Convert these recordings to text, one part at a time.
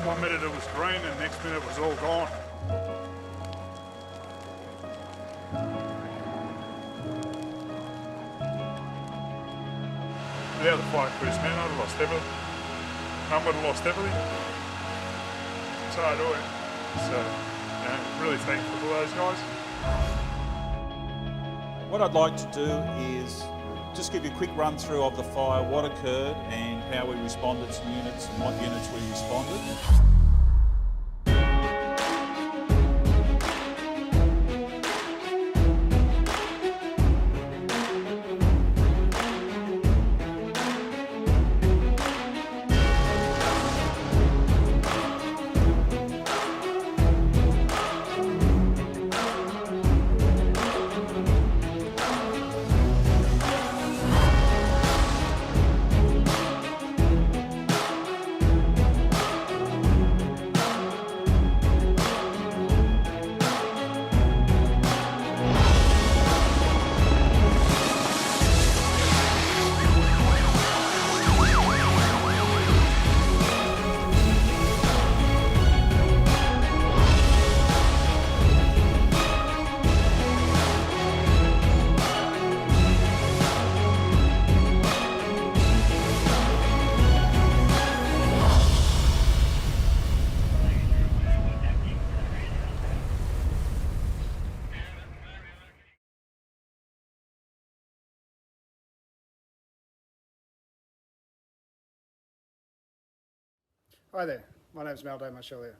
1 minute it was green and next minute it was all gone. Without the fire crews, man, I'd have lost everything. Mum would have lost everything. It's hard to it. So, really thankful for those guys. What I'd like to do is just give you a quick run through of the fire, what occurred and how we responded to units and what units we responded. Hi there, my name is Malday Marchelia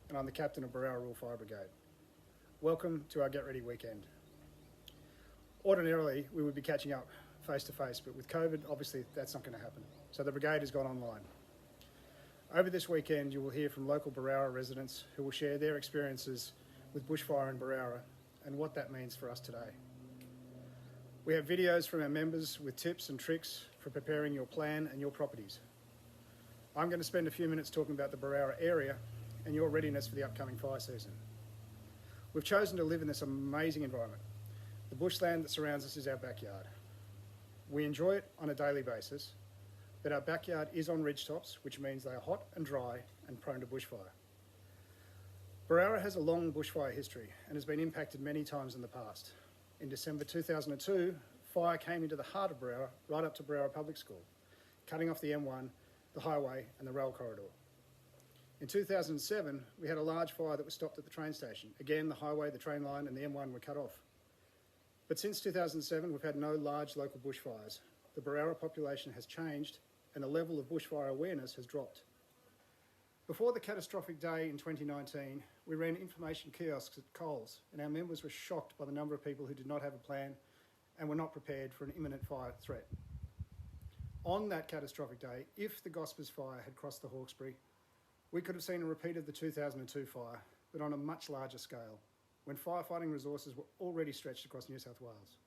and I'm the captain of Berowra Rural Fire Brigade. Welcome to our Get Ready weekend. Ordinarily we would be catching up face to face, but with COVID obviously that's not going to happen, so the brigade has gone online. Over this weekend you will hear from local Berowra residents who will share their experiences with bushfire in Berowra and what that means for us today. We have videos from our members with tips and tricks for preparing your plan and your properties. I'm going to spend a few minutes talking about the Berowra area and your readiness for the upcoming fire season. We've chosen to live in this amazing environment. The bushland that surrounds us is our backyard. We enjoy it on a daily basis, but our backyard is on ridgetops, which means they are hot and dry and prone to bushfire. Berowra has a long bushfire history and has been impacted many times in the past. In December 2002, fire came into the heart of Berowra, right up to Berowra Public School, cutting off the M1, the highway and the rail corridor. In 2007, we had a large fire that was stopped at the train station. Again, the highway, the train line and the M1 were cut off. But since 2007, we've had no large local bushfires. The Berowra population has changed and the level of bushfire awareness has dropped. Before the catastrophic day in 2019, we ran information kiosks at Coles and our members were shocked by the number of people who did not have a plan and were not prepared for an imminent fire threat. On that catastrophic day, if the Gospers fire had crossed the Hawkesbury, we could have seen a repeat of the 2002 fire, but on a much larger scale, when firefighting resources were already stretched across New South Wales.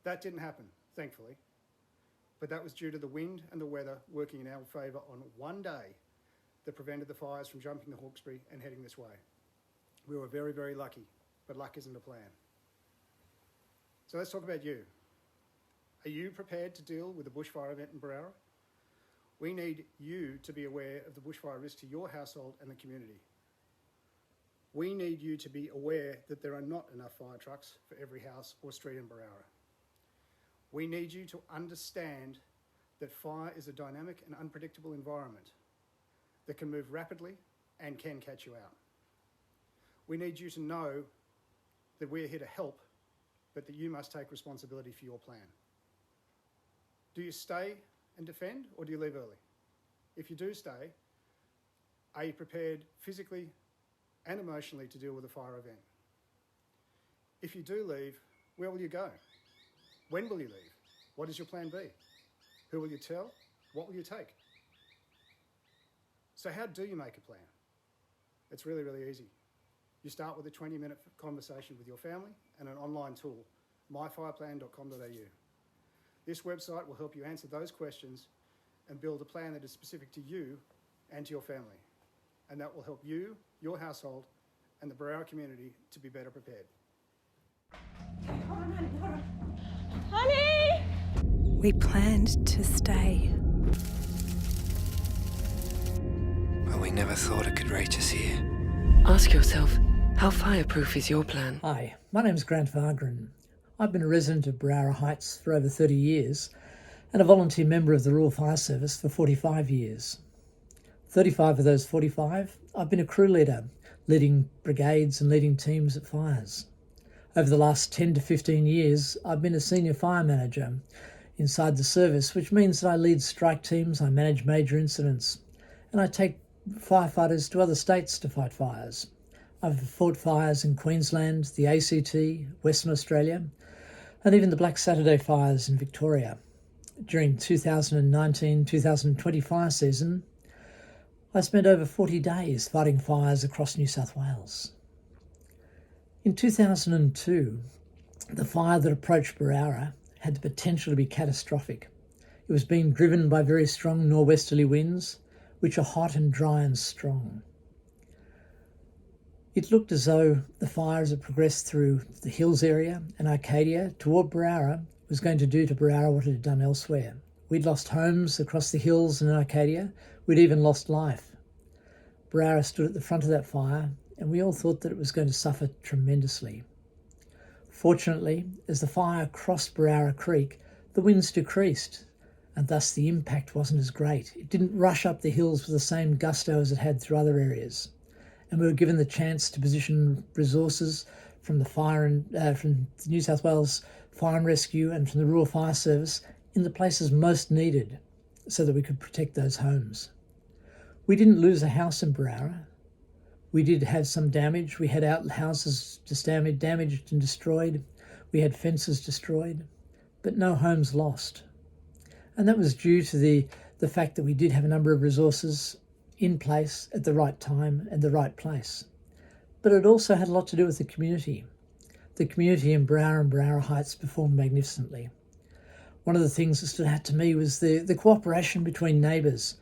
That didn't happen, thankfully, but that was due to the wind and the weather working in our favour on one day that prevented the fires from jumping the Hawkesbury and heading this way. We were very, very lucky, but luck isn't a plan. So let's talk about you. Are you prepared to deal with a bushfire event in Berowra? We need you to be aware of the bushfire risk to your household and the community. We need you to be aware that there are not enough fire trucks for every house or street in Berowra. We need you to understand that fire is a dynamic and unpredictable environment that can move rapidly and can catch you out. We need you to know that we're here to help, but that you must take responsibility for your plan. Do you stay and defend, or do you leave early? If you do stay, are you prepared physically and emotionally to deal with a fire event? If you do leave, where will you go? When will you leave? What is your plan B? Who will you tell? What will you take? So how do you make a plan? It's really, really easy. You start with a 20-minute conversation with your family and an online tool, myfireplan.com.au. This website will help you answer those questions and build a plan that is specific to you and to your family. And that will help you, your household, and the Berowra community to be better prepared. Honey! We planned to stay. But we We never thought it could reach us here. Ask yourself, how fireproof is your plan? Hi, my name's Grant Vargren. I've been a resident of Berowra Heights for over 30 years and a volunteer member of the Royal Fire Service for 45 years. 35 of those 45, I've been a crew leader, leading brigades and leading teams at fires. Over the last 10 to 15 years, I've been a senior fire manager inside the service, which means that I lead strike teams, I manage major incidents, and I take firefighters to other states to fight fires. I've fought fires in Queensland, the ACT, Western Australia, and even the Black Saturday fires in Victoria. During 2019-2020 fire season, I spent over 40 days fighting fires across New South Wales. In 2002, the fire that approached Berowra had the potential to be catastrophic. It was being driven by very strong norwesterly winds, which are hot and dry and strong. It looked as though the fire, as it progressed through the hills area and Arcadia toward Berowra, was going to do to Berowra what it had done elsewhere. We'd lost homes across the hills and in Arcadia. We'd even lost life. Berowra stood at the front of that fire, and we all thought that it was going to suffer tremendously. Fortunately, as the fire crossed Berowra Creek, the winds decreased, and thus the impact wasn't as great. It didn't rush up the hills with the same gusto as it had through other areas. And we were given the chance to position resources from the fire and from the New South Wales Fire and Rescue and from the Rural Fire Service in the places most needed so that we could protect those homes. We didn't lose a house in Berowra. We did have some damage. We had outhouses just damaged and destroyed. We had fences destroyed, but no homes lost. And that was due to the fact that we did have a number of resources in place at the right time and the right place. But it also had a lot to do with the community. The community in Berowra and Berowra Heights performed magnificently. One of the things that stood out to me was the cooperation between neighbours.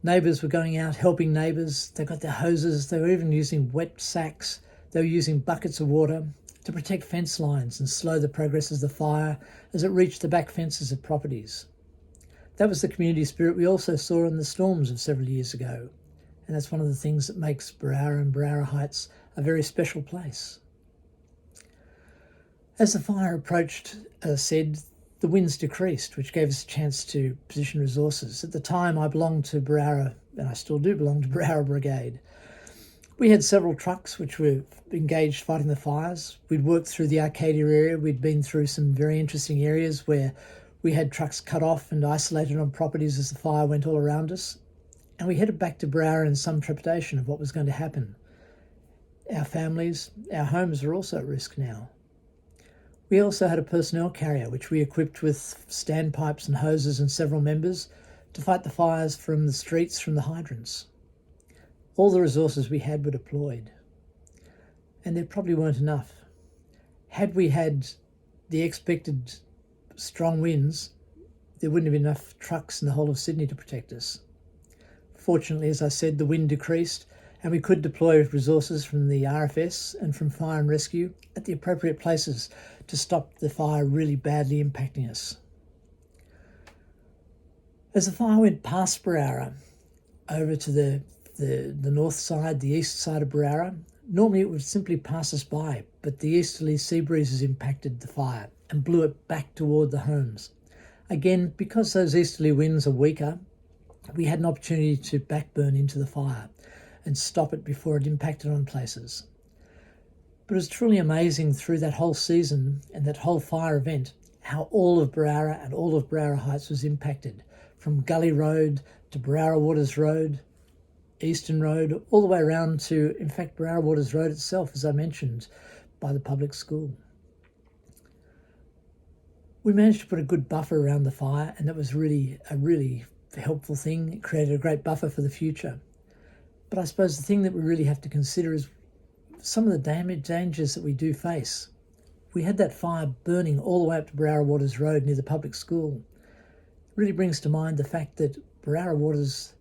Neighbours were going out helping neighbours. They got their hoses. They were even using wet sacks. They were using buckets of water to protect fence lines and slow the progress of the fire as it reached the back fences of properties. That was the community spirit we also saw in the storms of several years ago. And that's one of the things that makes Berowra and Berowra Heights a very special place. As the fire approached, as I said, the winds decreased, which gave us a chance to position resources. At the time, I belonged to Berowra, and I still do belong to Berowra Brigade. We had several trucks which were engaged fighting the fires. We'd worked through the Arcadia area. We'd been through some very interesting areas where we had trucks cut off and isolated on properties as the fire went all around us. And we headed back to Berowra in some trepidation of what was going to happen. Our families, our homes are also at risk now. We also had a personnel carrier which we equipped with standpipes and hoses and several members to fight the fires from the streets, from the hydrants. All the resources we had were deployed, and there probably weren't enough. Had we had the expected strong winds, there wouldn't have been enough trucks in the whole of Sydney to protect us. Fortunately, as I said, the wind decreased and we could deploy resources from the RFS and from fire and rescue at the appropriate places to stop the fire really badly impacting us. As the fire went past Berowra over to the north side, the east side of Berowra, normally it would simply pass us by, but the easterly sea breezes impacted the fire and blew it back toward the homes. Again, because those easterly winds are weaker, we had an opportunity to backburn into the fire and stop it before it impacted on places. But it was truly amazing through that whole season and that whole fire event how all of Berowra and all of Berowra Heights was impacted, from Gully Road to Berowra Waters Road, Eastern Road, all the way around to, in fact, Berowra Waters Road itself, as I mentioned, by the public school. We managed to put a good buffer around the fire, and that was really a helpful thing. It created a great buffer for the future. But I suppose the thing that we really have to consider is some of the dangers that we do face. We had that fire burning all the way up to Berowra Waters Road near the public school. It really brings to mind the fact that Berowra Waters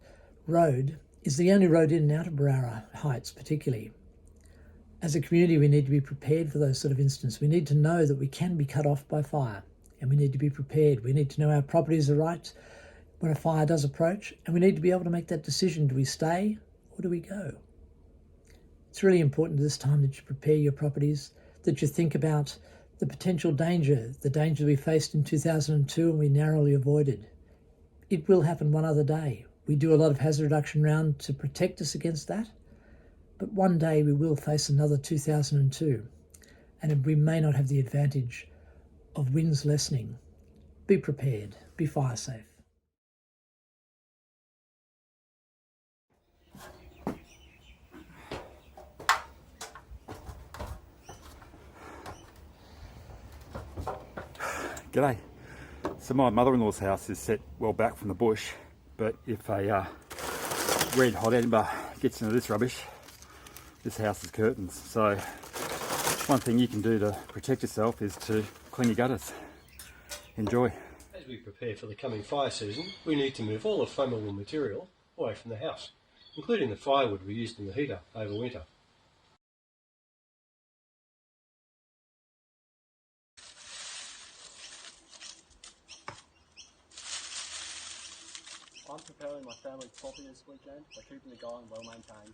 Road is the only road in and out of Berowra Heights particularly. As a community, we need to be prepared for those sort of incidents. We need to know that we can be cut off by fire, and we need to be prepared. We need to know our properties are right when a fire does approach, and we need to be able to make that decision. Do we stay where do we go? It's really important at this time that you prepare your properties, that you think about the potential danger, the danger we faced in 2002 and we narrowly avoided. It will happen one other day. We do a lot of hazard reduction around to protect us against that, but one day we will face another 2002, and we may not have the advantage of winds lessening. Be prepared, be fire safe. G'day. So my mother-in-law's house is set well back from the bush, but if a red hot ember gets into this rubbish, this house is curtains. So one thing you can do to protect yourself is to clean your gutters. Enjoy. As we prepare for the coming fire season, we need to move all the flammable material away from the house, including the firewood we used in the heater over winter. I'm preparing my family's property this weekend by keeping the garden well maintained.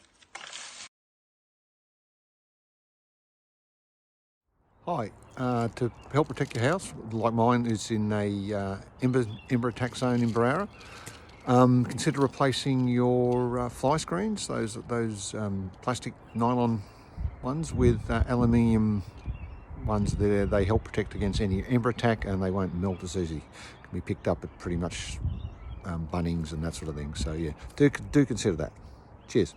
Hi, to help protect your house, like mine is in a ember attack zone in Berowra, consider replacing your fly screens, those plastic nylon ones, with aluminium ones. They help protect against any ember attack and they won't melt as easy. Can be picked up at pretty much Bunnings and that sort of thing. So yeah, do consider that. Cheers.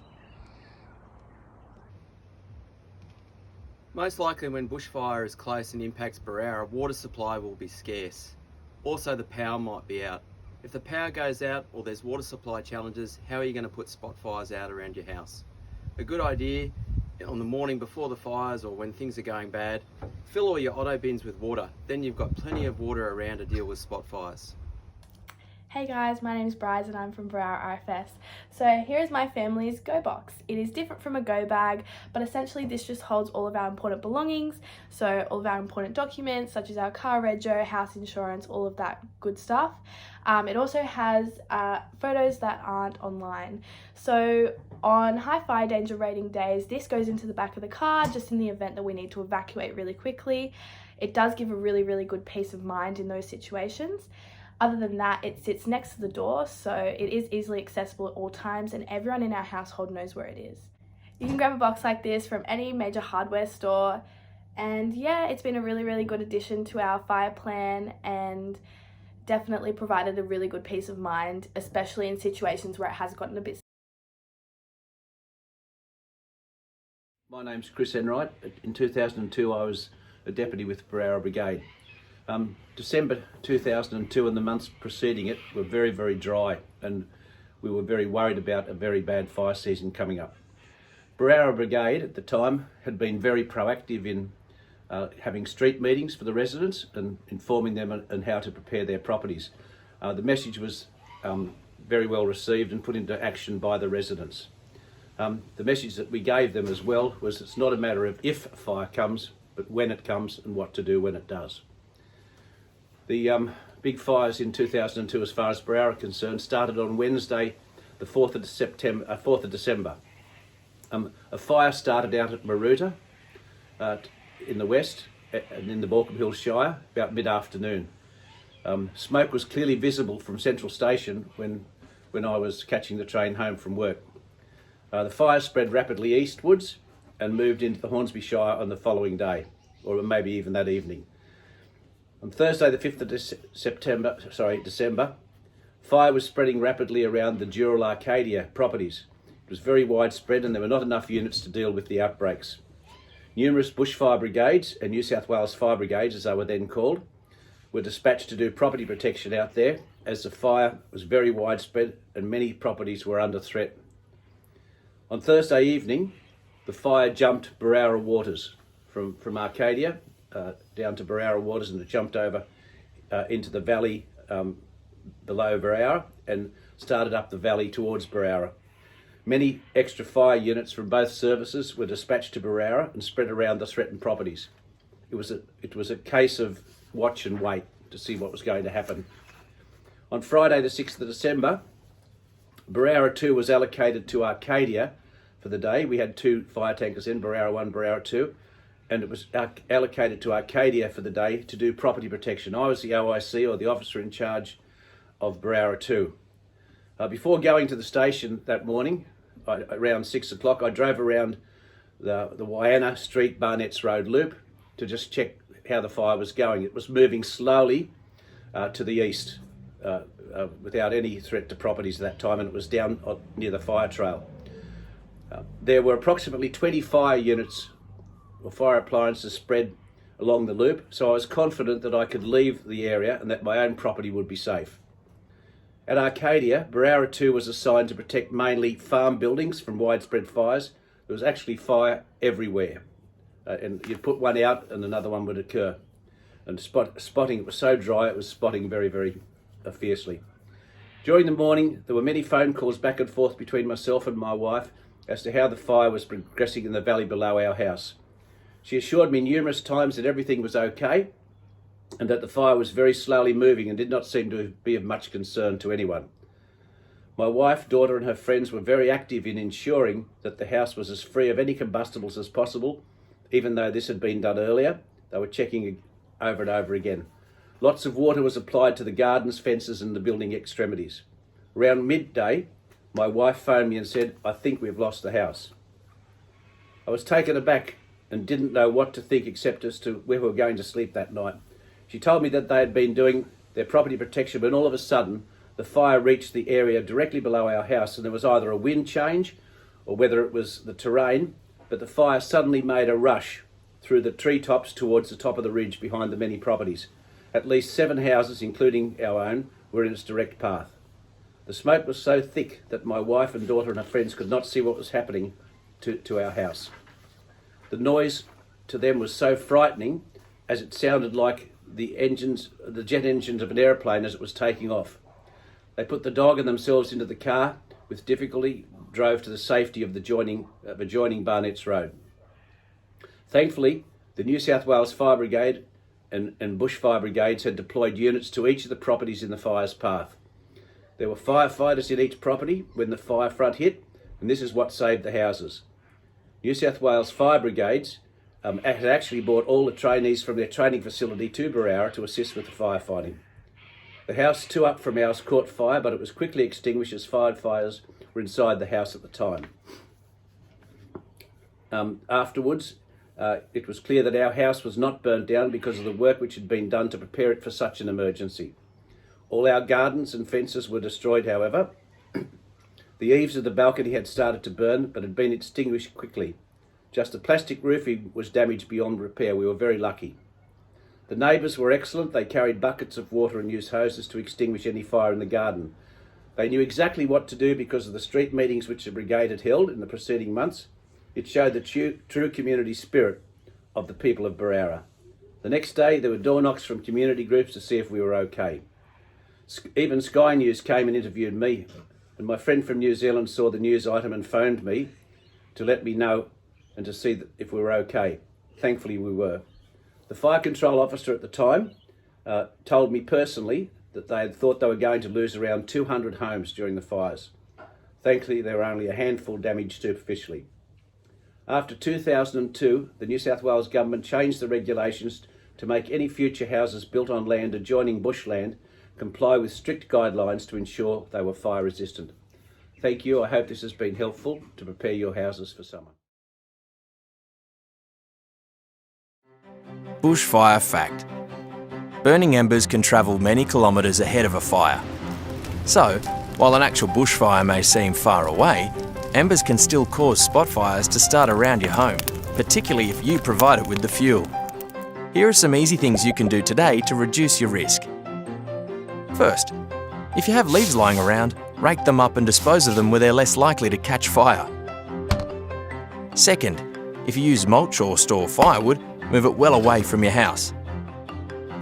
Most likely when bushfire is close and impacts Berowra, water supply will be scarce. Also the power might be out. If the power goes out or there's water supply challenges, how are you going to put spot fires out around your house? A good idea on the morning before the fires or when things are going bad, fill all your auto bins with water. Then you've got plenty of water around to deal with spot fires. Hey guys, my name is Bryce and I'm from Berowra RFS. So here is my family's go box. It is different from a go bag, but essentially this just holds all of our important belongings, so all of our important documents such as our car rego, house insurance, all of that good stuff. It also has photos that aren't online. So on high fire danger rating days, this goes into the back of the car just in the event that we need to evacuate really quickly. It does give a really good peace of mind in those situations. Other than that, it sits next to the door, so it is easily accessible at all times and everyone in our household knows where it is. You can grab a box like this from any major hardware store, and yeah, it's been a really good addition to our fire plan and definitely provided a really good peace of mind, especially in situations where it has gotten a bit. My name's Chris Enright. In 2002 I was a deputy with Berowra Brigade. December 2002 and the months preceding it were very dry, and we were very worried about a very bad fire season coming up. Berowra Brigade at the time had been very proactive in having street meetings for the residents and informing them on how to prepare their properties. The message was very well received and put into action by the residents. The message that we gave them as well was it's not a matter of if a fire comes, but when it comes and what to do when it does. The big fires in 2002, as far as Berowra are concerned, started on Wednesday, the 4th of December. A fire started out at Maruta in the west and in the Baulkham Hills Shire about mid-afternoon. Smoke was clearly visible from Central Station when I was catching the train home from work. The fire spread rapidly eastwards and moved into the Hornsby Shire on the following day, or maybe even that evening. On Thursday the 5th of December, fire was spreading rapidly around the Dural Arcadia properties. It was very widespread and there were not enough units to deal with the outbreaks. Numerous bushfire brigades and New South Wales fire brigades, as they were then called, were dispatched to do property protection out there as the fire was very widespread and many properties were under threat. On Thursday evening, the fire jumped Berowra waters from Arcadia down to Berowra waters, and it jumped over into the valley below Berowra and started up the valley towards Berowra. Many extra fire units from both services were dispatched to Berowra and spread around the threatened properties. It was a case of watch and wait to see what was going to happen. On Friday the 6th of December, Berowra 2 was allocated to Arcadia for the day. We had 2 fire tankers in, Berowra 1, Berowra 2, and it was allocated to Arcadia for the day to do property protection. I was the OIC, or the officer in charge of Berowra 2. Before going to the station that morning, around 6 o'clock, I drove around the Wyanna Street Barnetts Road loop to just check how the fire was going. It was moving slowly to the east without any threat to properties at that time, and it was down near the fire trail. There were approximately 20 fire units or fire appliances spread along the loop, so I was confident that I could leave the area and that my own property would be safe. At Arcadia, Berowra 2 was assigned to protect mainly farm buildings from widespread fires. There was actually fire everywhere. And you'd put one out and another one would occur. And spotting, it was so dry, it was spotting very, very fiercely. During the morning, there were many phone calls back and forth between myself and my wife as to how the fire was progressing in the valley below our house. She assured me numerous times that everything was okay and that the fire was very slowly moving and did not seem to be of much concern to anyone. My wife, daughter and her friends were very active in ensuring that the house was as free of any combustibles as possible. Even though this had been done earlier, they were checking over and over again. Lots of water was applied to the gardens, fences and the building extremities. Around midday, my wife phoned me and said, "I think we've lost the house." I was taken aback and didn't know what to think except as to where we were going to sleep that night. She told me that they had been doing their property protection when all of a sudden the fire reached the area directly below our house, and there was either a wind change or whether it was the terrain, but the fire suddenly made a rush through the treetops towards the top of the ridge behind the many properties. At least 7 houses, including our own, were in its direct path. The smoke was so thick that my wife and daughter and her friends could not see what was happening to our house. The noise to them was so frightening as it sounded like the jet engines of an airplane as it was taking off. They put the dog and themselves into the car, with difficulty drove to the safety of the adjoining Barnetts Road. Thankfully, the New South Wales Fire Brigade and Bush Fire Brigades had deployed units to each of the properties in the fire's path. There were firefighters in each property when the fire front hit, and this is what saved the houses. New South Wales Fire Brigades had actually brought all the trainees from their training facility to Berowra to assist with the firefighting. The house 2 up from ours caught fire, but it was quickly extinguished as firefighters were inside the house at the time. Afterwards, it was clear that our house was not burnt down because of the work which had been done to prepare it for such an emergency. All our gardens and fences were destroyed, however. The eaves of the balcony had started to burn, but had been extinguished quickly. Just the plastic roofing was damaged beyond repair. We were very lucky. The neighbours were excellent. They carried buckets of water and used hoses to extinguish any fire in the garden. They knew exactly what to do because of the street meetings which the brigade had held in the preceding months. It showed the true community spirit of the people of Berowra. The next day, there were door knocks from community groups to see if we were okay. Even Sky News came and interviewed me, and my friend from New Zealand saw the news item and phoned me to let me know and to see if we were okay. Thankfully, we were. The fire control officer at the time told me personally that they had thought they were going to lose around 200 homes during the fires. Thankfully, there were only a handful damaged superficially. After 2002, the New South Wales Government changed the regulations to make any future houses built on land adjoining bushland comply with strict guidelines to ensure they were fire resistant. Thank you. I hope this has been helpful to prepare your houses for summer. Bushfire fact. Burning embers can travel many kilometres ahead of a fire. So, while an actual bushfire may seem far away, embers can still cause spot fires to start around your home, particularly if you provide it with the fuel. Here are some easy things you can do today to reduce your risk. First, if you have leaves lying around, rake them up and dispose of them where they're less likely to catch fire. Second, if you use mulch or store firewood, move it well away from your house.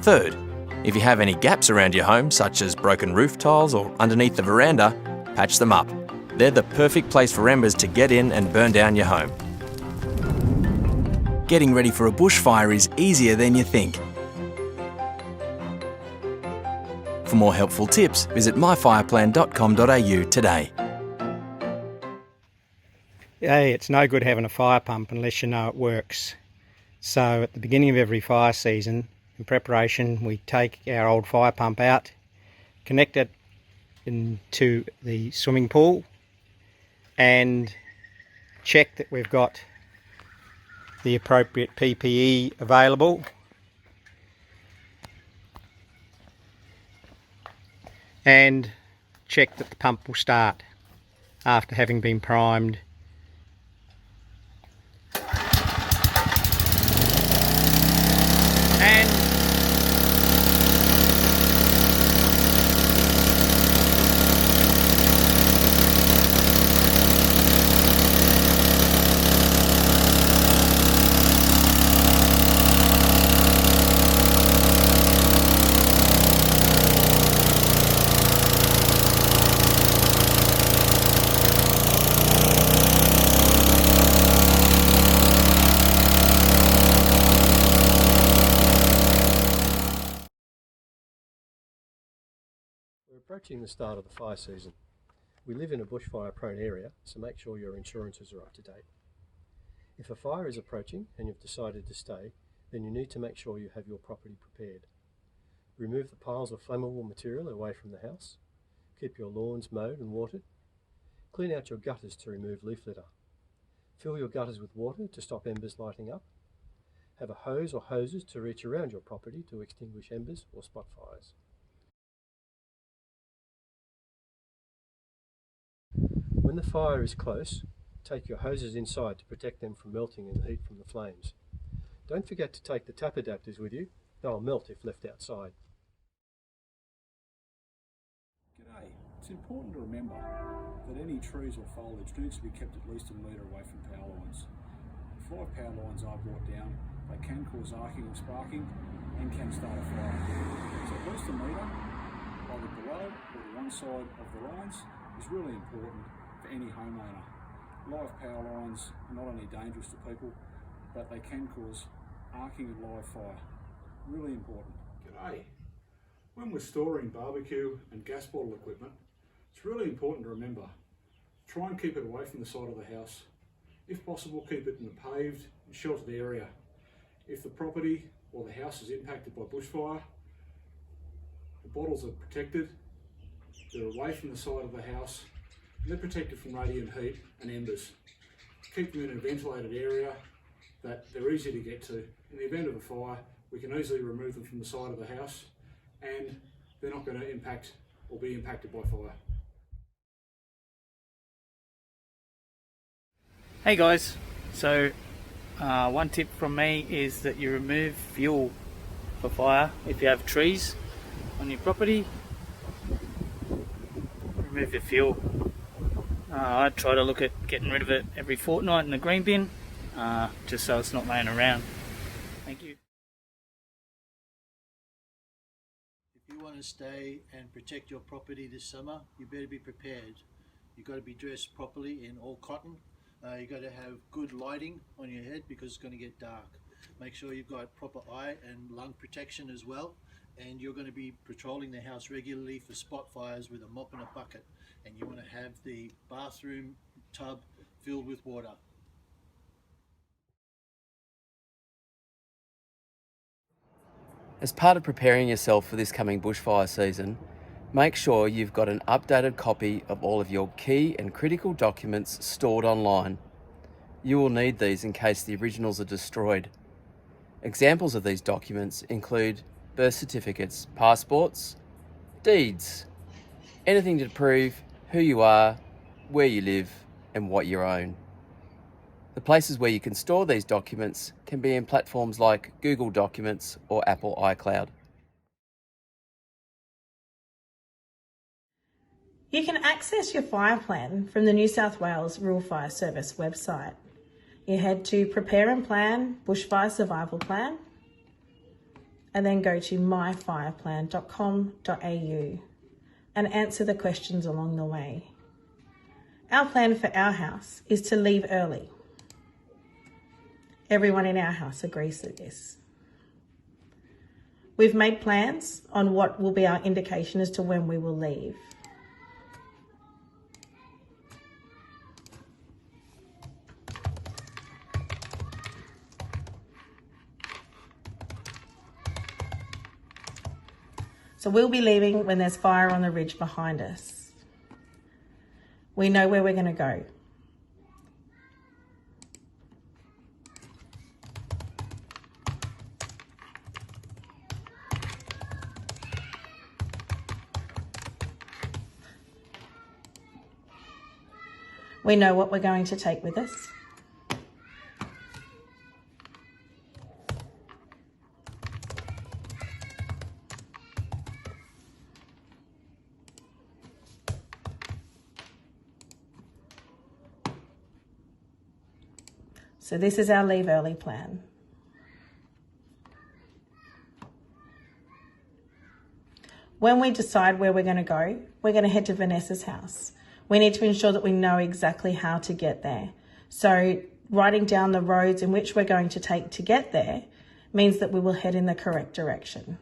Third, if you have any gaps around your home, such as broken roof tiles or underneath the veranda, patch them up. They're the perfect place for embers to get in and burn down your home. Getting ready for a bushfire is easier than you think. For more helpful tips, visit myfireplan.com.au today. Hey, it's no good having a fire pump unless you know it works. So at the beginning of every fire season, in preparation, we take our old fire pump out, connect it into the swimming pool, and check that we've got the appropriate PPE available. And check that the pump will start after having been primed. And We're approaching the start of the fire season. We live in a bushfire-prone area, so make sure your insurances are up to date. If a fire is approaching and you've decided to stay, then you need to make sure you have your property prepared. Remove the piles of flammable material away from the house. Keep your lawns mowed and watered. Clean out your gutters to remove leaf litter. Fill your gutters with water to stop embers lighting up. Have a hose or hoses to reach around your property to extinguish embers or spot fires. When the fire is close, take your hoses inside to protect them from melting in the heat from the flames. Don't forget to take the tap adapters with you. They'll melt if left outside. G'day. It's important to remember that any trees or foliage needs to be kept at least a metre away from power lines. If live power lines are brought down, they can cause arcing and sparking and can start a fire. So at least a metre, either below or to one side of the lines, is really important for any homeowner. Live power lines are not only dangerous to people, but they can cause arcing and live fire. Really important. G'day. When we're storing barbecue and gas bottle equipment, it's really important to remember, try and keep it away from the side of the house. If possible, keep it in a paved and sheltered area. If the property or the house is impacted by bushfire, the bottles are protected, they're away from the side of the house, and they're protected from radiant heat and embers. Keep them in a ventilated area that they're easy to get to. In the event of a fire, we can easily remove them from the side of the house and they're not going to impact or be impacted by fire. Hey guys, so one tip from me is that you remove fuel for fire. If you have trees on your property, remove the fuel. I try to look at getting rid of it every fortnight in the green bin, just so it's not laying around. Thank you. If you want to stay and protect your property this summer, you better be prepared. You've got to be dressed properly in all cotton. You've got to have good lighting on your head because it's going to get dark. Make sure you've got proper eye and lung protection as well. And you're going to be patrolling the house regularly for spot fires with a mop and a bucket. And you want to have the bathroom tub filled with water. As part of preparing yourself for this coming bushfire season, make sure you've got an updated copy of all of your key and critical documents stored online. You will need these in case the originals are destroyed. Examples of these documents include birth certificates, passports, deeds, anything to prove who you are, where you live, and what you own. The places where you can store these documents can be in platforms like Google Documents or Apple iCloud. You can access your fire plan from the New South Wales Rural Fire Service website. You head to Prepare and Plan Bushfire Survival Plan and then go to myfireplan.com.au and answer the questions along the way. Our plan for our house is to leave early. Everyone in our house agrees to this. We've made plans on what will be our indication as to when we will leave. So we'll be leaving when there's fire on the ridge behind us. We know where we're going to go. We know what we're going to take with us. So this is our leave early plan. When we decide where we're going to go, we're going to head to Vanessa's house. We need to ensure that we know exactly how to get there. So writing down the roads in which we're going to take to get there means that we will head in the correct direction.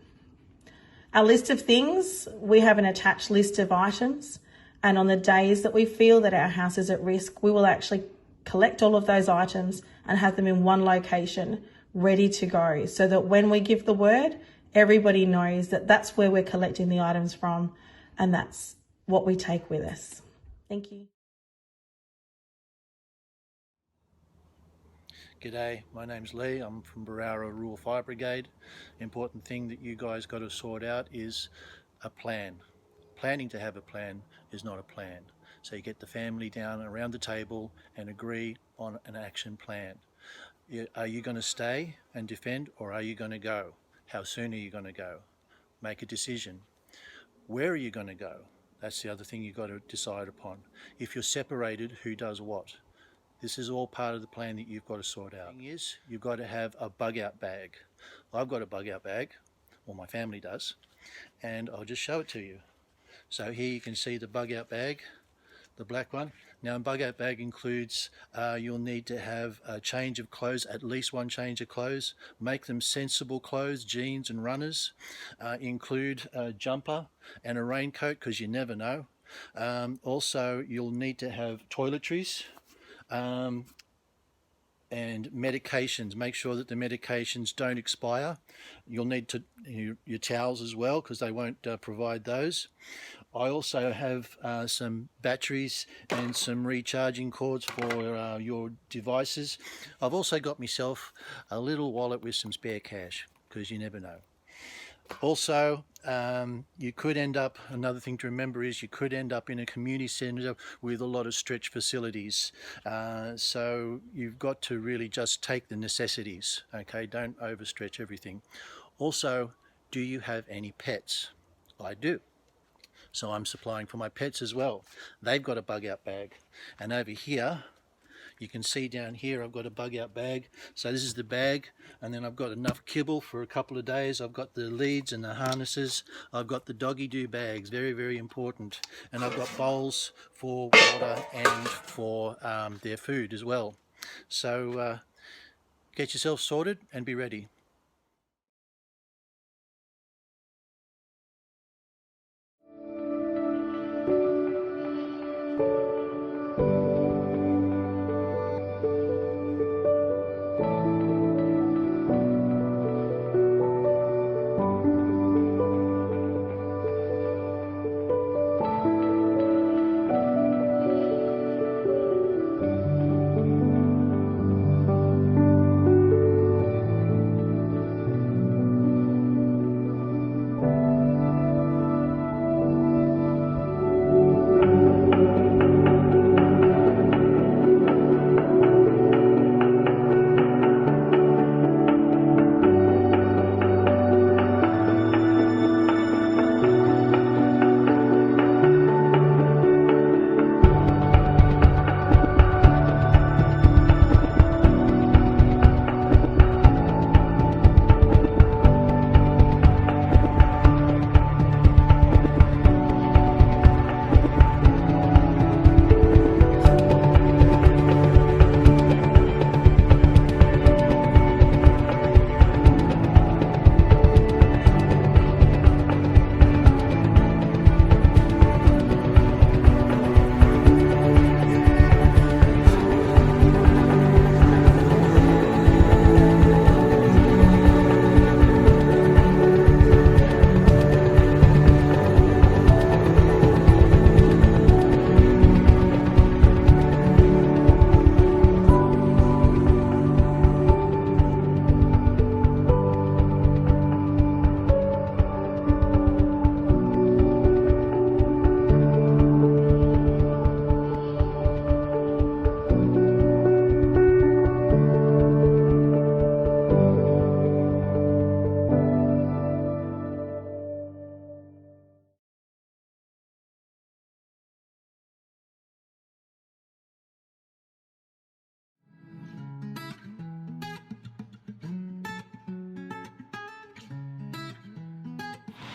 Our list of things, we have an attached list of items, and on the days that we feel that our house is at risk, we will actually collect all of those items and have them in one location ready to go, so that when we give the word, everybody knows that that's where we're collecting the items from and that's what we take with us. Thank you. G'day, my name's Lee. I'm from Berowra Rural Fire Brigade. Important thing that you guys got to sort out is a plan. Planning to have a plan is not a plan. So you get the family down around the table and agree on an action plan. Are you going to stay and defend, or are you going to go? How soon are you going to go? Make a decision. Where are you going to go? That's the other thing you've got to decide upon. If you're separated, who does what? This is all part of the plan that you've got to sort out. The thing is, you've got to have a bug out bag. I've got a bug out bag, or my family does, and I'll just show it to you. So here you can see the bug out bag, the black one. Now, a bug out bag includes, you'll need to have a change of clothes, at least one change of clothes. Make them sensible clothes, jeans and runners. Include a jumper and a raincoat, because you never know. Also, you'll need to have toiletries and medications. Make sure that the medications don't expire. You'll need to your towels as well, because they won't provide those. I also have some batteries and some recharging cords for your devices. I've also got myself a little wallet with some spare cash, because you never know. Also, you could end up, another thing to remember is you could end up in a community centre with a lot of stretch facilities. So you've got to really just take the necessities, okay? Don't overstretch everything. Also, do you have any pets? I do. So I'm supplying for my pets as well. They've got a bug out bag. And over here, you can see down here, I've got a bug out bag. So this is the bag, and then I've got enough kibble for a couple of days. I've got the leads and the harnesses. I've got the doggy do bags, very, very important. And I've got bowls for water and for their food as well. So get yourself sorted and be ready.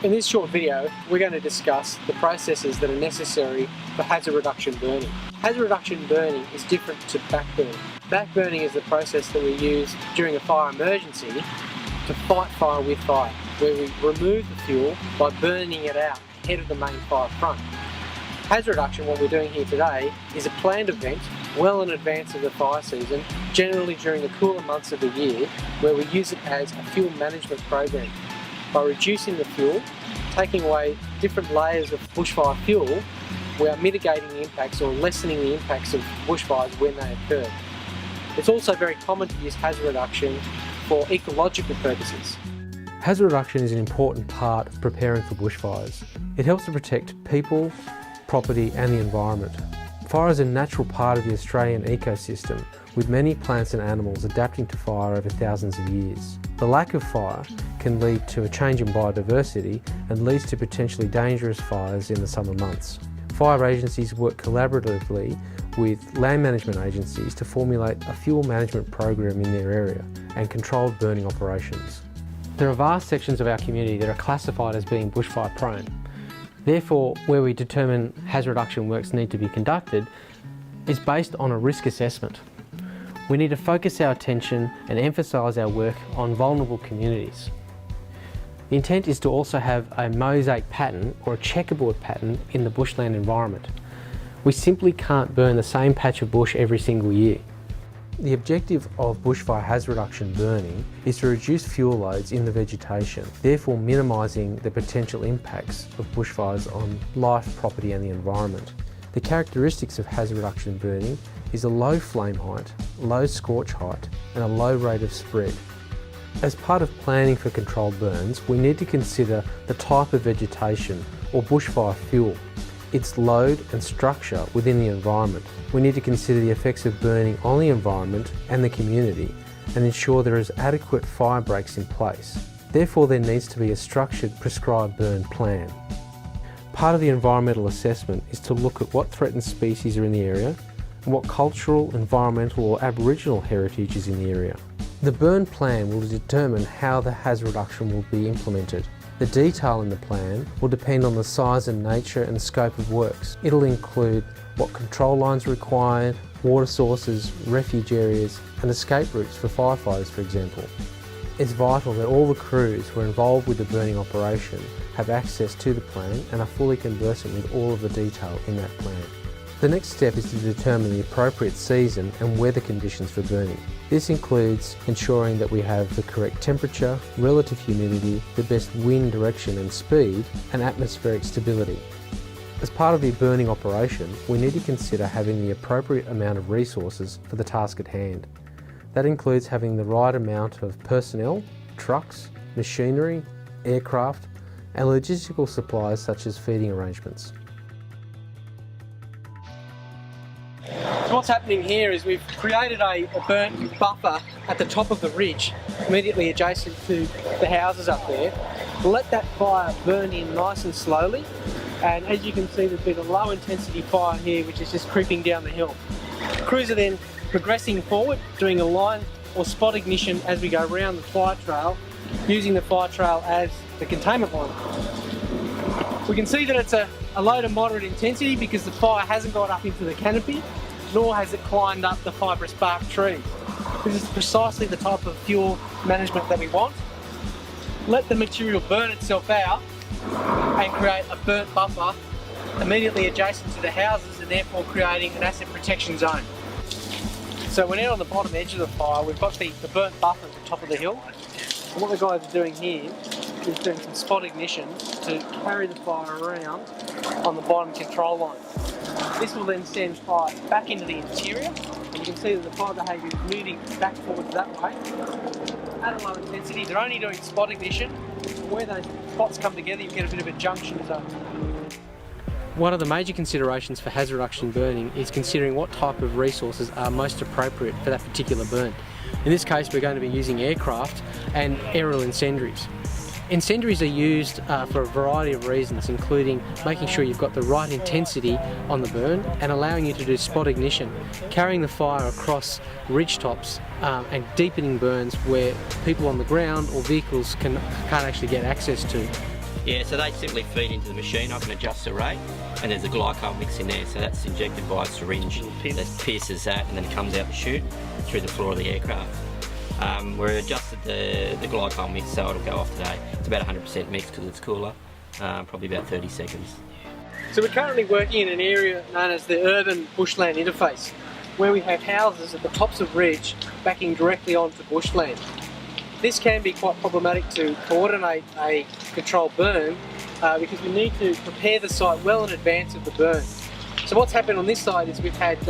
In this short video, we're going to discuss the processes that are necessary for hazard reduction burning. Hazard reduction burning is different to back burning. Back burning is the process that we use during a fire emergency to fight fire with fire, where we remove the fuel by burning it out ahead of the main fire front. Hazard reduction, what we're doing here today, is a planned event well in advance of the fire season, generally during the cooler months of the year, where we use it as a fuel management program. By reducing the fuel, taking away different layers of bushfire fuel, we are mitigating the impacts or lessening the impacts of bushfires when they occur. It's also very common to use hazard reduction for ecological purposes. Hazard reduction is an important part of preparing for bushfires. It helps to protect people, property and the environment. Fire is a natural part of the Australian ecosystem, with many plants and animals adapting to fire over thousands of years. The lack of fire can lead to a change in biodiversity and leads to potentially dangerous fires in the summer months. Fire agencies work collaboratively with land management agencies to formulate a fuel management program in their area and controlled burning operations. There are vast sections of our community that are classified as being bushfire prone. Therefore, where we determine hazard reduction works need to be conducted is based on a risk assessment. We need to focus our attention and emphasise our work on vulnerable communities. The intent is to also have a mosaic pattern or a checkerboard pattern in the bushland environment. We simply can't burn the same patch of bush every single year. The objective of bushfire hazard reduction burning is to reduce fuel loads in the vegetation, therefore minimising the potential impacts of bushfires on life, property and the environment. The characteristics of hazard reduction burning is a low flame height, low scorch height and a low rate of spread. As part of planning for controlled burns, we need to consider the type of vegetation or bushfire fuel, its load and structure within the environment. We need to consider the effects of burning on the environment and the community and ensure there is adequate fire breaks in place. Therefore, there needs to be a structured prescribed burn plan. Part of the environmental assessment is to look at what threatened species are in the area and what cultural, environmental or Aboriginal heritage is in the area. The burn plan will determine how the hazard reduction will be implemented. The detail in the plan will depend on the size and nature and scope of works. It'll include what control lines are required, water sources, refuge areas and escape routes for firefighters, for example. It's vital that all the crews who are involved with the burning operation have access to the plan and are fully conversant with all of the detail in that plan. The next step is to determine the appropriate season and weather conditions for burning. This includes ensuring that we have the correct temperature, relative humidity, the best wind direction and speed, and atmospheric stability. As part of the burning operation, we need to consider having the appropriate amount of resources for the task at hand. That includes having the right amount of personnel, trucks, machinery, aircraft, and logistical supplies such as feeding arrangements. So what's happening here is we've created a burnt buffer at the top of the ridge, immediately adjacent to the houses up there. We'll let that fire burn in nice and slowly, and as you can see there's been a low intensity fire here which is just creeping down the hill. Crews are then progressing forward, doing a line or spot ignition as we go around the fire trail, using the fire trail as the containment line. We can see that it's a low to moderate intensity because the fire hasn't got up into the canopy, nor has it climbed up the fibrous bark trees. This is precisely the type of fuel management that we want. Let the material burn itself out and create a burnt buffer immediately adjacent to the houses and therefore creating an asset protection zone. So we're now on the bottom edge of the fire. We've got the burnt buffer at the top of the hill. And what the guys are doing here is doing some spot ignition to carry the fire around on the bottom control line. This will then send fire back into the interior, and you can see that the fire behaviour is moving back forwards that way at a low intensity. They're only doing spot ignition. Where those spots come together, you get a bit of a junction zone. One of the major considerations for hazard reduction burning is considering what type of resources are most appropriate for that particular burn. In this case, we're going to be using aircraft and aerial incendiaries. Incendiaries are used for a variety of reasons, including making sure you've got the right intensity on the burn and allowing you to do spot ignition, carrying the fire across ridge tops and deepening burns where people on the ground or vehicles can't actually get access to. Yeah, so they simply feed into the machine. I can adjust the rate, and there's a glycol mix in there, so that's injected by a syringe that pierces that and then it comes out the chute through the floor of the aircraft. We've adjusted the glycol mix so it'll go off today. It's about 100% mixed because it's cooler, probably about 30 seconds. So we're currently working in an area known as the urban bushland interface, where we have houses at the tops of ridge backing directly onto bushland. This can be quite problematic to coordinate a controlled burn because we need to prepare the site well in advance of the burn. So what's happened on this side is we've had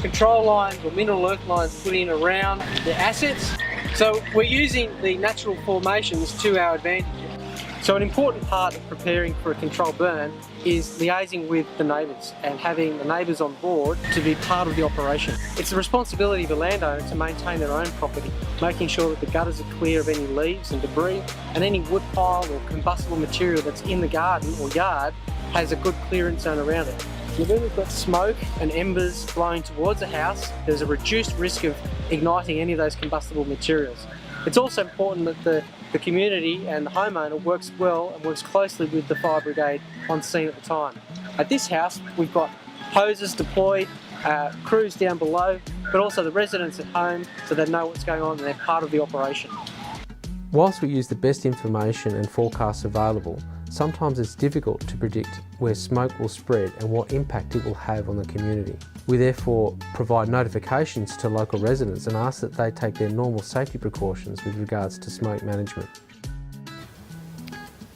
control lines or mineral earth lines put in around the assets. So we're using the natural formations to our advantage. So an important part of preparing for a controlled burn is liaising with the neighbours and having the neighbours on board to be part of the operation. It's the responsibility of the landowner to maintain their own property, making sure that the gutters are clear of any leaves and debris, and any wood pile or combustible material that's in the garden or yard has a good clearance zone around it. And when we've got smoke and embers blowing towards a house, there's a reduced risk of igniting any of those combustible materials. It's also important that the community and the homeowner works well and works closely with the fire brigade on scene at the time. At this house, we've got hoses deployed, crews down below, but also the residents at home so they know what's going on and they're part of the operation. Whilst we use the best information and forecasts available, sometimes it's difficult to predict where smoke will spread and what impact it will have on the community. We therefore provide notifications to local residents and ask that they take their normal safety precautions with regards to smoke management.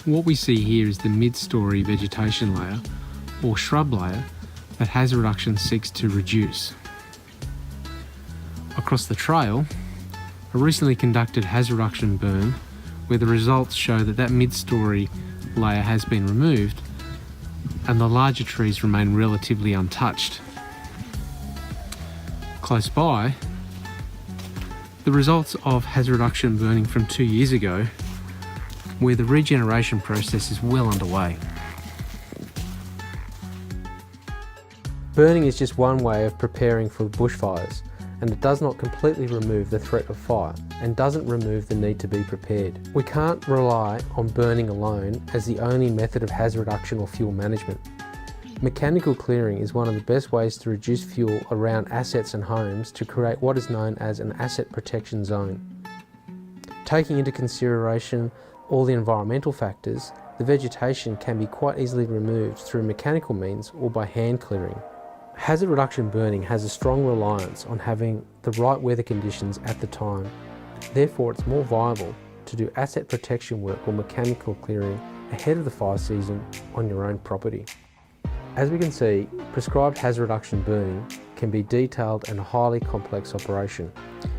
What we see here is the mid-story vegetation layer or shrub layer that hazard reduction seeks to reduce. Across the trail, a recently conducted hazard reduction burn where the results show that that mid-story layer has been removed and the larger trees remain relatively untouched. Close by, the results of hazard reduction burning from 2 years ago where the regeneration process is well underway. Burning is just one way of preparing for bushfires, and it does not completely remove the threat of fire and doesn't remove the need to be prepared. We can't rely on burning alone as the only method of hazard reduction or fuel management. Mechanical clearing is one of the best ways to reduce fuel around assets and homes to create what is known as an asset protection zone. Taking into consideration all the environmental factors, the vegetation can be quite easily removed through mechanical means or by hand clearing. Hazard reduction burning has a strong reliance on having the right weather conditions at the time. Therefore, it's more viable to do asset protection work or mechanical clearing ahead of the fire season on your own property. As we can see, prescribed hazard reduction burning can be detailed and a highly complex operation.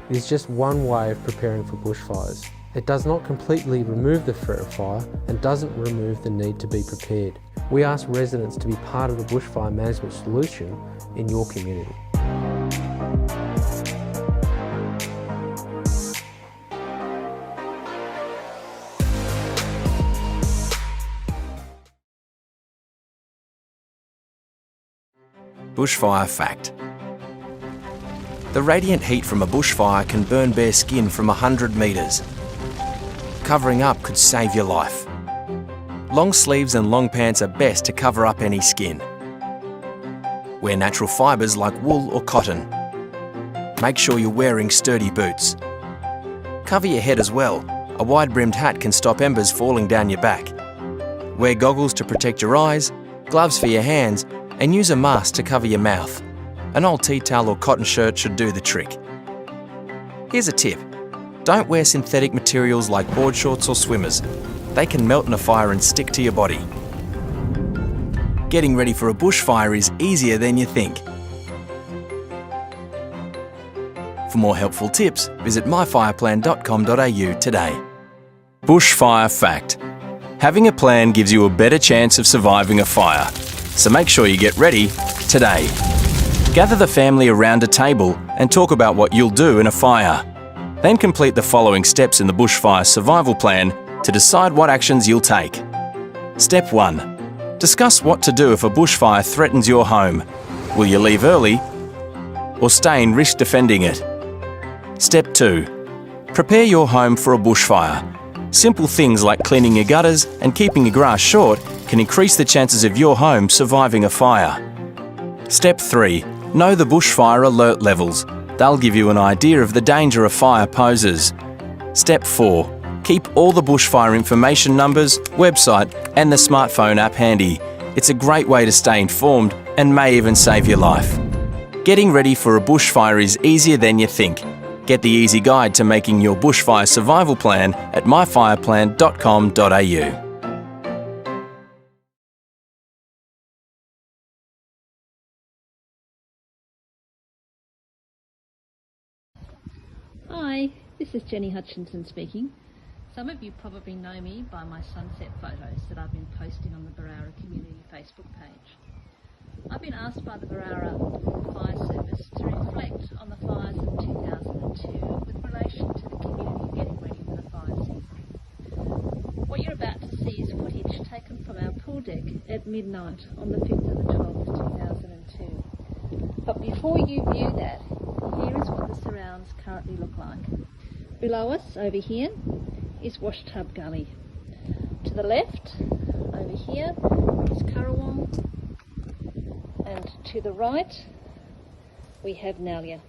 It is just one way of preparing for bushfires. It does not completely remove the threat of fire and doesn't remove the need to be prepared. We ask residents to be part of the bushfire management solution in your community. Bushfire fact. The radiant heat from a bushfire can burn bare skin from 100 metres. Covering up could save your life. Long sleeves and long pants are best to cover up any skin. Wear natural fibres like wool or cotton. Make sure you're wearing sturdy boots. Cover your head as well. A wide-brimmed hat can stop embers falling down your back. Wear goggles to protect your eyes, gloves for your hands, and use a mask to cover your mouth. An old tea towel or cotton shirt should do the trick. Here's a tip. Don't wear synthetic materials like board shorts or swimmers. They can melt in a fire and stick to your body. Getting ready for a bushfire is easier than you think. For more helpful tips, visit myfireplan.com.au today. Bushfire fact. Having a plan gives you a better chance of surviving a fire. So make sure you get ready today. Gather the family around a table and talk about what you'll do in a fire. Then complete the following steps in the bushfire survival plan to decide what actions you'll take. Step 1. Discuss what to do if a bushfire threatens your home. Will you leave early or stay and risk defending it? Step 2. Prepare your home for a bushfire. Simple things like cleaning your gutters and keeping your grass short can increase the chances of your home surviving a fire. Step 3. Know the bushfire alert levels. They'll give you an idea of the danger a fire poses. Step 4. Keep all the bushfire information numbers, website and the smartphone app handy. It's a great way to stay informed and may even save your life. Getting ready for a bushfire is easier than you think. Get the easy guide to making your bushfire survival plan at myfireplan.com.au. Hi, this is Jenny Hutchinson speaking. Some of you probably know me by my sunset photos that I've been posting on the Berowra Community Facebook page. I've been asked by the Berowra Fire Service to reflect on the fires of 2002 with relation to the community getting ready for the fire season. What you're about to see is footage taken from our pool deck at midnight on the 5th of the 12th, 2002. But before you view that, here is what the surrounds currently look like. Below us, over here, is Washtub Gully. To the left, over here, is Currawong. And to the right, we have Nalia.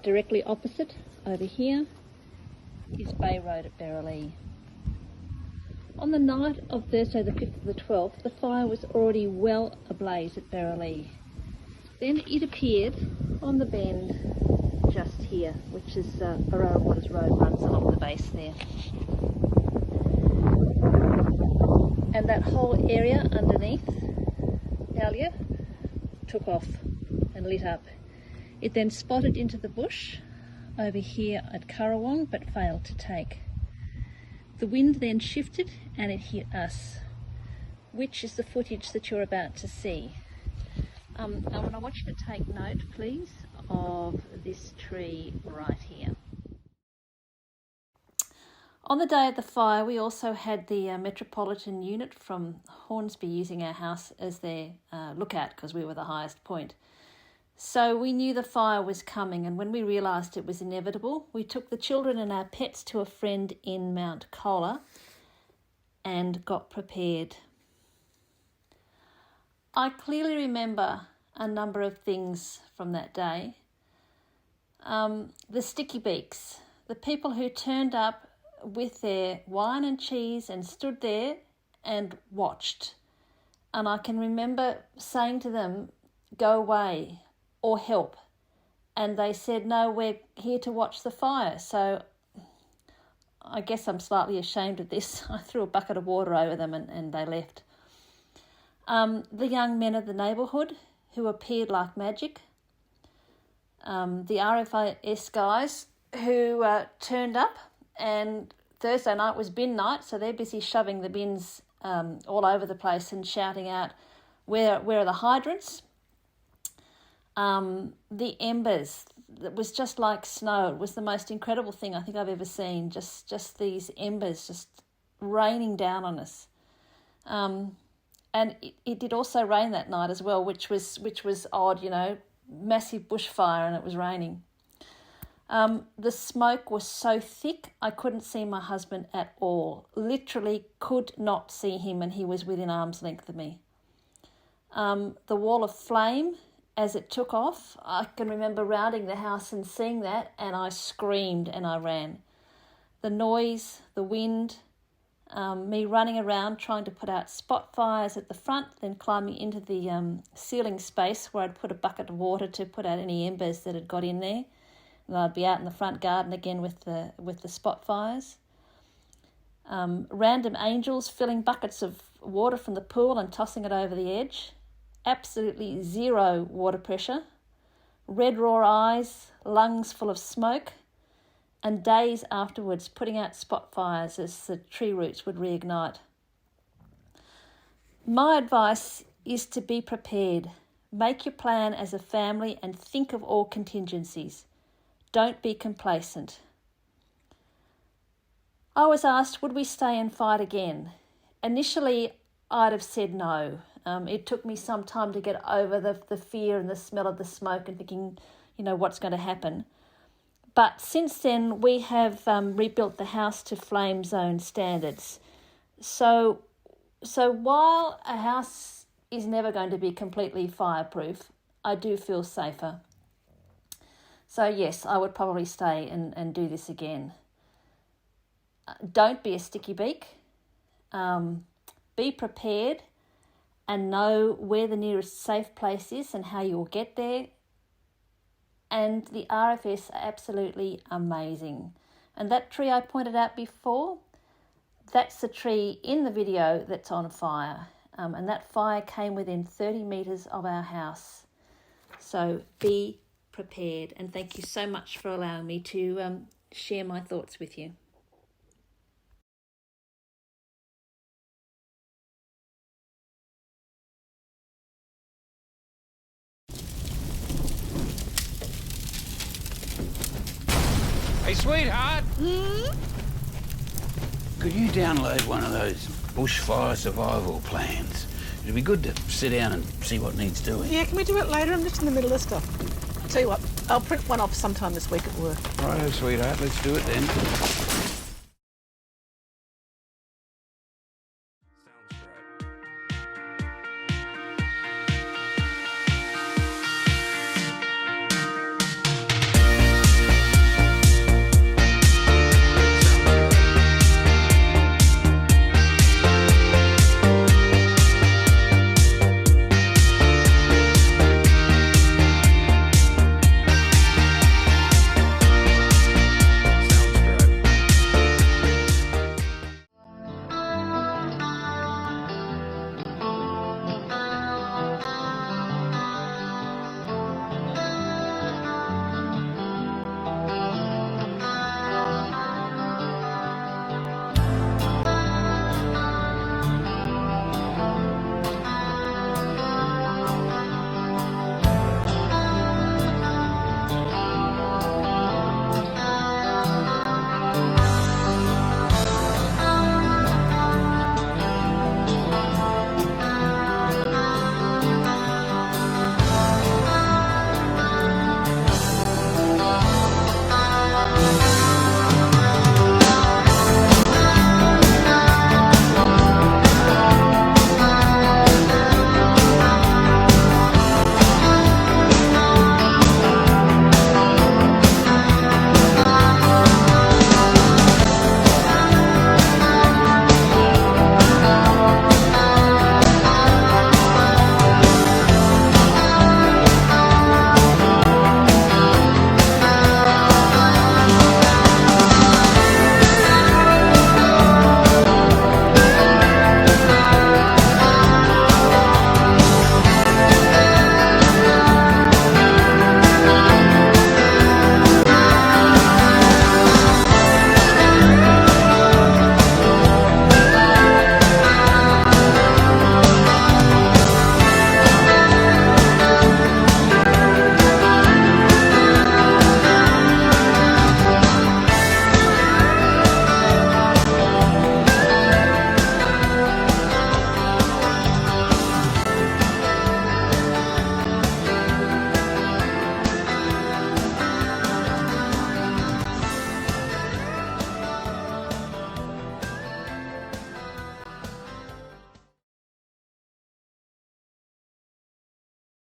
Directly opposite, over here, is Bay Road at Berowra. On the night of Thursday the 5th of the 12th, the fire was already well ablaze at Berowra. Then it appeared on the bend just here, which is Berowra Waters Road runs along the base there. And that whole area underneath Nalia took off and lit up. It then spotted into the bush over here at Currawong but failed to take. The wind then shifted and it hit us, which is the footage that you're about to see. I want you to take note, please, of this tree right here. On the day of the fire, we also had the Metropolitan Unit from Hornsby using our house as their lookout because we were the highest point. So we knew the fire was coming, and when we realised it was inevitable, we took the children and our pets to a friend in Mount Colah and got prepared. I clearly remember a number of things from that day. The sticky beaks, the people who turned up with their wine and cheese and stood there and watched. And I can remember saying to them, go away or help. And they said, no, we're here to watch the fire. So I guess I'm slightly ashamed of this. I threw a bucket of water over them and they left. The young men of the neighbourhood who appeared like magic. The RFIS guys who turned up, and Thursday night was bin night, so they're busy shoving the bins all over the place and shouting out, where are the hydrants? The embers, it was just like snow. It was the most incredible thing I think I've ever seen, just these embers just raining down on us. And it did also rain that night as well, which was odd, you know, massive bushfire and it was raining. The smoke was so thick I couldn't see my husband at all. Literally could not see him, and he was within arm's length of me. The wall of flame, as it took off, I can remember rounding the house and seeing that, and I screamed and I ran. The noise, the wind, me running around trying to put out spot fires at the front, then climbing into the ceiling space where I'd put a bucket of water to put out any embers that had got in there. And I'd be out in the front garden again with the spot fires. Random angels filling buckets of water from the pool and tossing it over the edge. Absolutely zero water pressure. Red raw eyes, lungs full of smoke. And days afterwards putting out spot fires as the tree roots would reignite. My advice is to be prepared. Make your plan as a family and think of all contingencies. Don't be complacent. I was asked, would we stay and fight again? Initially, I'd have said no. It took me some time to get over the fear and the smell of the smoke and thinking, you know, what's going to happen. But since then, we have rebuilt the house to flame zone standards. So while a house is never going to be completely fireproof, I do feel safer. So yes, I would probably stay and do this again. Don't be a sticky beak. Be prepared and know where the nearest safe place is and how you'll get there. And the RFS are absolutely amazing. And that tree I pointed out before, that's the tree in the video that's on fire. And that fire came within 30 metres of our house. So be prepared. And thank you so much for allowing me to share my thoughts with you. Hey, sweetheart! Could you download one of those bushfire survival plans? It'd be good to sit down and see what needs doing. Yeah, can we do it later? I'm just in the middle of stuff. I'll tell you what, I'll print one off sometime this week at work. Righto, sweetheart, let's do it then.